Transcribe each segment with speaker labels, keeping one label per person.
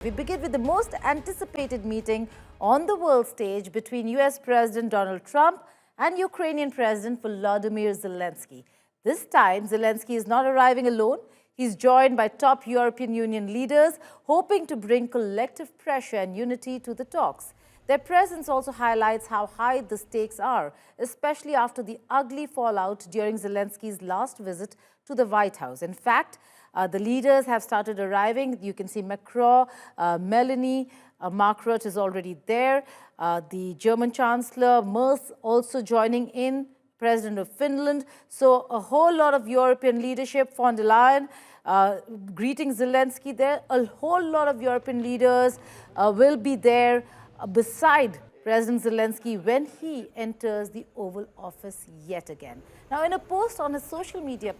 Speaker 1: We begin with the most anticipated meeting on the world stage between US President Donald Trump and Ukrainian President Volodymyr Zelensky. This time, Zelensky is not arriving alone. He's joined by top European Union leaders, hoping to bring collective pressure and unity to the talks. Their presence also highlights how high the stakes are, especially after the ugly fallout during Zelensky's last visit to the White House. In fact, the leaders have started arriving. You can see Macron, Melanie, Mark Rutte is already there. The German Chancellor, Merz, also joining in, President of Finland. So a whole lot of European leadership, von der Leyen, greeting Zelensky there. A whole lot of European leaders will be there beside President Zelensky when he enters the Oval Office yet again. Now, in a post on his social media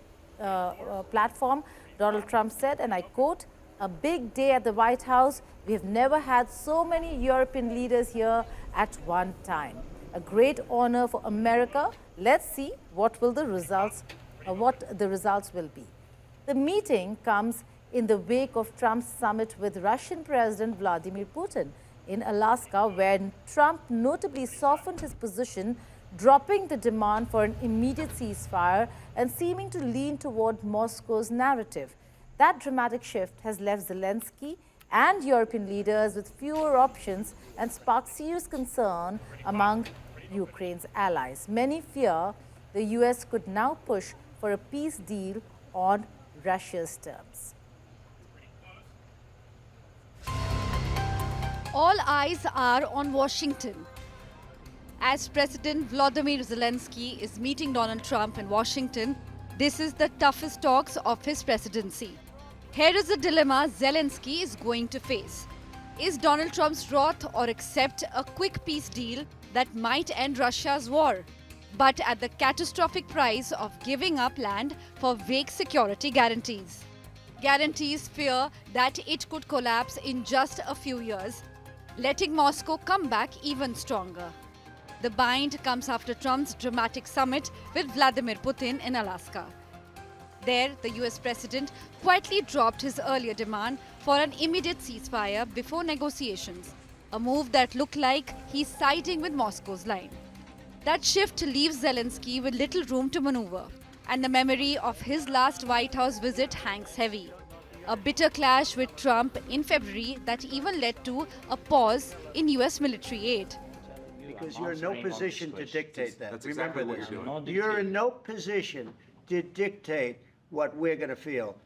Speaker 1: platform, Donald Trump said, and I quote, "A big day at the White House. We have never had so many European leaders here at one time. A great honor for America. Let's see what the results will be." The meeting comes in the wake of Trump's summit with Russian President Vladimir Putin in Alaska, where Trump notably softened his position, dropping the demand for an immediate ceasefire and seeming to lean toward Moscow's narrative. That dramatic shift has left Zelensky and European leaders with fewer options and sparked serious concern among Ukraine's allies. Many fear the US could now push for a peace deal on Russia's terms.
Speaker 2: All eyes are on Washington. As President Volodymyr Zelensky is meeting Donald Trump in Washington, this is the toughest talks of his presidency. Here is the dilemma Zelensky is going to face. Is Donald Trump's wrath or accept a quick peace deal that might end Russia's war, but at the catastrophic price of giving up land for vague security guarantees? Guarantees fear that it could collapse in just a few years, letting Moscow come back even stronger. The bind comes after Trump's dramatic summit with Vladimir Putin in Alaska. There, the US president quietly dropped his earlier demand for an immediate ceasefire before negotiations, a move that looked like he's siding with Moscow's line. That shift leaves Zelensky with little room to maneuver, and the memory of his last White House visit hangs heavy. A bitter clash with Trump in February that even led to a pause in US military aid.
Speaker 3: Because you're in no position to dictate that.
Speaker 4: That's
Speaker 3: Remember
Speaker 4: exactly what
Speaker 3: this.
Speaker 4: you're doing.
Speaker 3: You're in no position to dictate what we're going to feel.